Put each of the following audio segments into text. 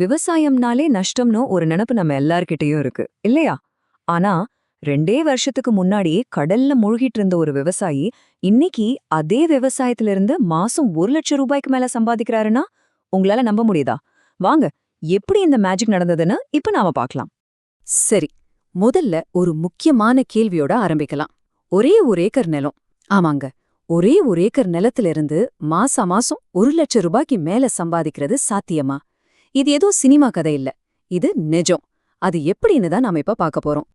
விவசாயம்னாலே நஷ்டம்னு ஒரு நினைப்பு நம்ம எல்லார்கிட்டயும் இருக்கு இல்லையா? ஆனா 2 வருஷத்துக்கு முன்னாடியே கடல்ல மூழ்கிட்டு இருந்த ஒரு விவசாயி இன்னைக்கு அதே விவசாயத்துல இருந்து மாசம் 1 லட்சம் ரூபாய்க்கு மேல சம்பாதிக்கிறாருன்னா உங்களால நம்ப முடியுதா? வாங்க, எப்படி இந்த மேஜிக் நடந்ததுன்னு இப்ப நாம பார்க்கலாம். சரி, முதல்ல ஒரு முக்கியமான கேள்வியோட ஆரம்பிக்கலாம். ஒரே ஒரு ஏக்கர் நிலம். ஆமாங்க, ஒரே ஒரு ஏக்கர் நிலத்திலிருந்து மாசம் 1 லட்சம் ரூபாய்க்கு மேல சம்பாதிக்கிறது சாத்தியமா? இது ஏதோ சினிமா கதை இல்ல, இது நிஜம். அது எப்படின்னு தான் நாம இப்ப பார்க்க போறோம்.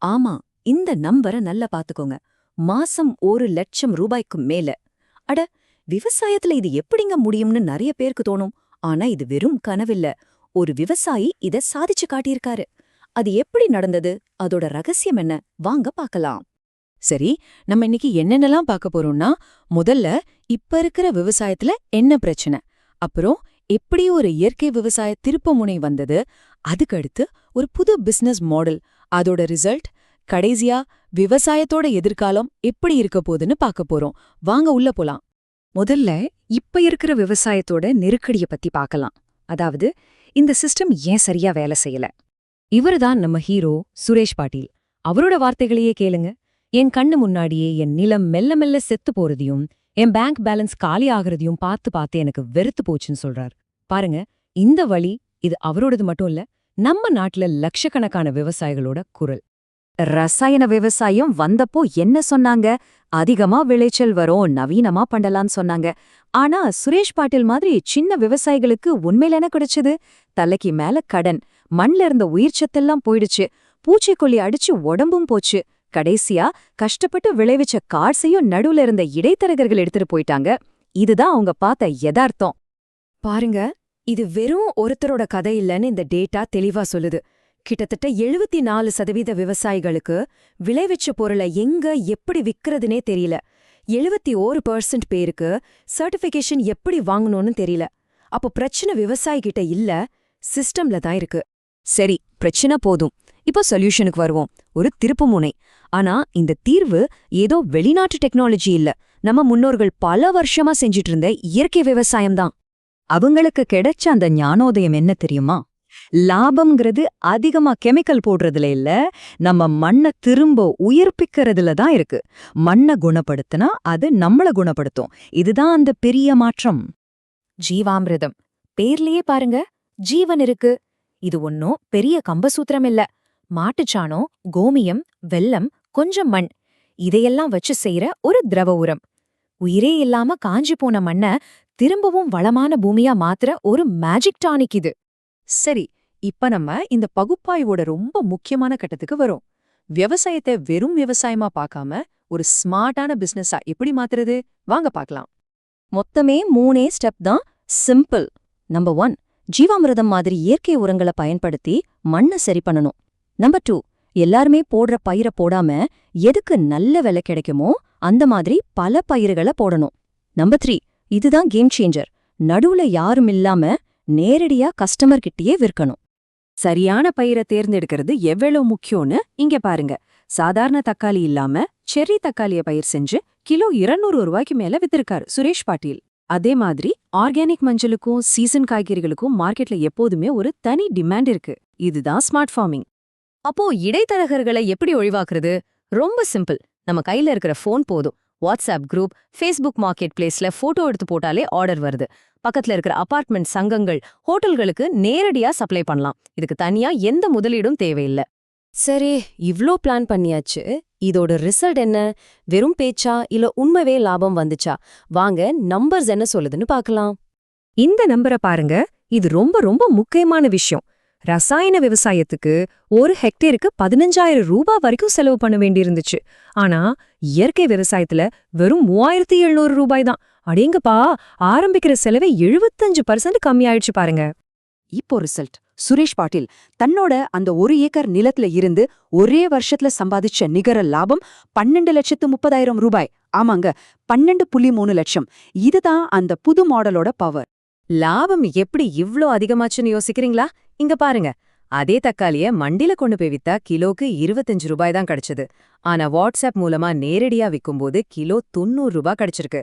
ஆமா, இந்த நம்பரை நல்லா பாத்துக்கோங்க. மாசம் 1 லட்சம் ரூபாய்க்கு மேல. அட, விவசாயத்துல இது எப்படிங்க முடியும்னு நிறைய பேருக்கு தோணும். ஆனா இது வெறும் கனவில்ல. ஒரு விவசாயி இத சாதிச்சு காட்டியிருக்காரு. அது எப்படி நடந்தது, அதோட ரகசியம் என்ன, வாங்க பார்க்கலாம். சரி, நம்ம இன்னைக்கு என்னென்னலாம் பார்க்க போறோம்னா, முதல்ல இப்ப இருக்கிற விவசாயத்துல என்ன பிரச்சனை, அப்புறம் எப்படி ஒரு இயற்கை விவசாய திருப்புமுனை வந்தது, அதுக்கடுத்து ஒரு புது பிசினஸ் மாடல், அதோட ரிசல்ட், கடைசியா விவசாயத்தோட எதிர்காலம் எப்படி இருக்க போகுதுன்னு பார்க்க போறோம். வாங்க உள்ள போலாம். முதல்ல இப்ப இருக்கிற விவசாயத்தோட நெருக்கடிய பத்தி பார்க்கலாம். அதாவது, இந்த சிஸ்டம் ஏன் சரியா வேலை செய்யல. இவருதான் நம்ம ஹீரோ சுரேஷ் பாட்டீல். அவரோட வார்த்தைகளையே கேளுங்க. என் கண்ணு முன்னாடியே என் நிலம் மெல்ல மெல்ல செத்து போறதையும் என் பேங்க் பேலன்ஸ் காலி ஆகுறதையும் பார்த்து பார்த்து எனக்கு வெறுத்து போச்சுன்னு சொல்றார். பாருங்க, இந்த வழி இது அவரோடது மட்டும் இல்ல, நம்ம நாட்டுல லட்சக்கணக்கான விவசாயிகளோட குரல். ரசாயன விவசாயம் வந்தப்போ என்ன சொன்னாங்க? அதிகமா விளைச்சல் வரும், நவீனமா பண்ணலான்னு சொன்னாங்க. ஆனா சுரேஷ் பாட்டீல் மாதிரி சின்ன விவசாயிகளுக்கு உண்மையில என்ன கிடைச்சது? தலைக்கு மேல கடன், மண்ல இருந்த உயிர்ச்சத்தெல்லாம் போயிடுச்சு, பூச்சிக்கொல்லி அடிச்சு உடம்பும் போச்சு. கடைசியா கஷ்டப்பட்டு விளைவிச்ச கார்சையும் நடுவுல இருந்த இடைத்தரகர்கள் எடுத்துட்டு போயிட்டாங்க. இதுதான் அவங்க பார்த்த யதார்த்தம். பாருங்க, இது வெறும் ஒருத்தரோட கதை இல்லைன்னு இந்த டேட்டா தெளிவா சொல்லுது. கிட்டத்தட்ட 74% விவசாயிகளுக்கு விளைவிச்ச பொருளை எங்க எப்படி விக்கிறதுனே தெரியல. 71% பேருக்கு சர்டிஃபிகேஷன் எப்படி வாங்கணும்னு தெரியல. அப்போ பிரச்சனை விவசாயிகிட்ட இல்ல, சிஸ்டம்ல தான் இருக்கு. சரி, பிரச்சனை போதும். இப்போ சொல்யூஷனுக்கு வருவோம். ஒரு திருப்புமுனை. ஆனா இந்த தீர்வு ஏதோ வெளிநாட்டு டெக்னாலஜி இல்ல, நம்ம முன்னோர்கள் பல வருஷமா செஞ்சிட்டு இருந்த இயற்கை விவசாயம்தான். அவங்களுக்கு கிடைச்ச அந்த ஞானோதயம் என்ன தெரியுமா? லாபம்ங்கிறது அதிகமா கெமிக்கல் போடுறதுல இல்ல, நம்ம மண்ணை திரும்ப உயிர்ப்பிக்கிறதுல தான் இருக்கு. மண்ணை குணப்படுத்தினா அது நம்மள குணப்படுத்தும். இதுதான் அந்த பெரிய மாற்றம். ஜீவாமிர்தம் பேர்லயே பாருங்க, ஜீவன் இருக்கு. இது ஒன்னும் பெரிய கம்பசூத்திரம் இல்ல. மாட்டுச்சாணம், கோமியம், வெல்லம், கொஞ்சம் மண், இதையெல்லாம் வச்சு செய்யற ஒரு திரவ உரம். உயிரே இல்லாம காஞ்சி போன மண்ண திரும்பவும் வளமான பூமியா மாத்துற ஒரு மேஜிக் டானிக் இது. சரி, இப்ப நம்ம இந்த பகுப்பாய்வோட ரொம்ப முக்கியமான கட்டத்துக்கு வரோம். விவசாயத்தை வெறும் விவசாயமா பார்க்காம ஒரு ஸ்மார்ட்டான பிசினஸா எப்படி மாத்துறது, வாங்க பார்க்கலாம். மொத்தமே 3 ஸ்டெப் தான். சிம்பிள். நம்பர் 1, ஜீவாமிர்தம் மாதிரி இயற்கை உரங்களை பயன்படுத்தி மண்ணை சரி பண்ணணும். நம்பர் 2, எல்லாருமே போடுற பயிரை போடாம எதுக்கு நல்ல விலை கிடைக்குமோ அந்த மாதிரி பல பயிர்களை போடணும். நம்பர் 3, இதுதான் கேம் சேஞ்சர், நடுவுல யாரும் இல்லாம நேரடியா கஸ்டமர் கிட்டயே விற்கணும். சரியான பயிரை தேர்ந்தெடுக்கிறது எவ்வளவு முக்கியம்னு இங்க பாருங்க. சாதாரண தக்காளி இல்லாம செர்ரி தக்காளிய பயிர் செஞ்சு கிலோ 200 ரூபாய்க்கு மேல வித்திருக்காரு சுரேஷ் பாட்டீல். அதே மாதிரி ஆர்கானிக் மஞ்சளுக்கும் சீசன் காய்கறிகளுக்கும் மார்க்கெட்ல எப்போதுமே ஒரு தனி டிமாண்ட் இருக்கு. இதுதான் ஸ்மார்ட் ஃபார்மிங். அப்போ இடைத்தரகர்களை எப்படி ஒழிவாக்குறது? ரொம்ப சிம்பிள். நம்ம கையில இருக்கிற ஃபோன் போதும். வாட்ஸ்அப் குரூப், ஃபேஸ்புக் மார்க்கெட் பிளேஸ்ல போட்டோ எடுத்து போட்டாலே ஆர்டர் வருது. பக்கத்துல இருக்கிற அபார்ட்மெண்ட் சங்கங்கள், ஹோட்டல்களுக்கு நேரடியா சப்ளை பண்ணலாம். இதுக்கு தனியா எந்த முதலீடும் தேவையில்லை. சரி, இவ்ளோ பிளான் பண்ணியாச்சு. இதோட ரிசல்ட் என்ன? வெறும் பேச்சா இல்ல உண்மைவே லாபம் வந்துச்சா? வாங்க நம்பர்ஸ் என்ன சொல்லுதுன்னு பார்க்கலாம். இந்த நம்பரை பாருங்க, இது ரொம்ப ரொம்ப முக்கியமான விஷயம். ரசாயன விவசாயத்துக்கு ஒரு ஹெக்டேருக்கு 15,000 ரூபாய் வரைக்கும் செலவு பண்ண வேண்டியிருந்துச்சு. ஆனா இயற்கை விவசாயத்துல வெறும் 3,700 ரூபாய் தான். அடேங்கப்பா, ஆரம்பிக்கிற செலவே 75% கம்மியாயிடுச்சு பாருங்க. இப்போ ரிசல்ட், சுரேஷ் பாட்டீல் தன்னோட அந்த 1 ஏக்கர் நிலத்துல இருந்து ஒரே வருஷத்துல சம்பாதிச்ச நிகர லாபம் 12,30,000 ரூபாய். ஆமாங்க, 12.3 லட்சம். இதுதான் அந்த புது மாடலோட பவர். லாபம் எப்படி இவ்ளோ அதிகமாச்சுன்னு யோசிக்கிறீங்களா? இங்க பாருங்க, அதே தக்காளிய மண்டில கொண்டு போய் வித்தா கிலோக்கு 25 ரூபாய் தான் கிடைச்சது. ஆனா வாட்ஸ்அப் மூலமா நேரடியா விக்கும்போது கிலோ 90 ரூபாய் கிடைச்சிருக்கு.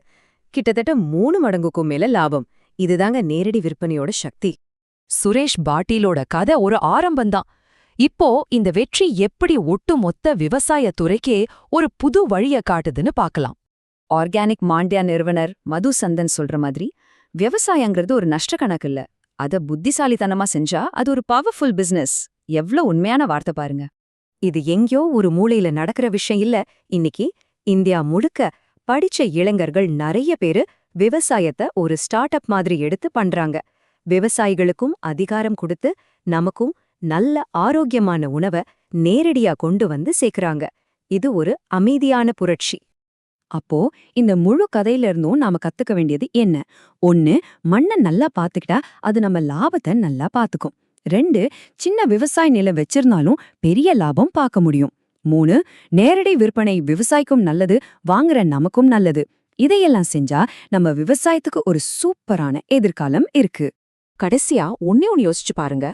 கிட்டத்தட்ட 3 மடங்குக்கும் மேல லாபம். இதுதாங்க நேரடி விற்பனையோட சக்தி. சுரேஷ் பாட்டீலோட கதை ஒரு ஆரம்பம்தான். இப்போ இந்த வெற்றி எப்படி ஒட்டுமொத்த விவசாய துறைக்கே ஒரு புது வழிய காட்டுதுன்னு பார்க்கலாம். ஆர்கானிக் மாண்டியா நிறுவனர் மது சந்தன் சொல்ற மாதிரி விவசாயங்கிறது ஒரு நஷ்ட கணக்கு இல்ல. அத புத்திசாலித்தனமா செஞ்சா அது ஒரு பவர்ஃபுல் பிசினஸ். எவ்ளோ உண்மையான வார்த்தை பாருங்க. இது எங்கேயோ ஒரு மூலையில நடக்கிற விஷயம் இல்ல. இன்னைக்கு இந்தியா முழுக்க படிச்ச இளைஞர்கள் நிறைய பேரு விவசாயத்தை ஒரு ஸ்டார்ட் அப் மாதிரி எடுத்து பண்றாங்க. விவசாயிகளுக்கும் அதிகாரம் கொடுத்து நமக்கும் நல்ல ஆரோக்கியமான உணவை நேரடியா கொண்டு வந்து சேர்க்கறாங்க. இது ஒரு அமைதியான புரட்சி. அப்போ இந்த முழு கதையில இருந்தும் நாம கத்துக்க வேண்டியது என்ன? 1, மண்ணை நல்லா பாத்துக்கிட்டா அது நம்ம லாபத்தை நல்லா பாத்துக்கும். 2, சின்ன விவசாய நிலம் வச்சிருந்தாலும் பெரிய லாபம் பார்க்க முடியும். 3, நேரடி விற்பனை விவசாயிக்கும் நல்லது, வாங்குற நமக்கும் நல்லது. இதையெல்லாம் செஞ்சா நம்ம விவசாயத்துக்கு ஒரு சூப்பரான எதிர்காலம் இருக்கு. கடைசியா ஒண்ணே ஒன்னு யோசிச்சு பாருங்க.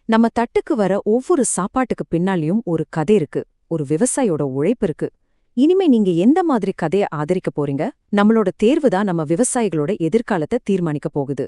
நம்ம தட்டுக்கு வர ஒவ்வொரு சாப்பாட்டுக்கு பின்னாலையும் ஒரு கதை இருக்கு, ஒரு விவசாயியோட உழைப்பு இருக்கு. இனிமே நீங்க எந்த மாதிரி கதையை ஆதரிக்க போறீங்க? நம்மளோட தேர்வு தான் நம்ம விவசாயிகளோட எதிர்காலத்தை தீர்மானிக்க போகுது.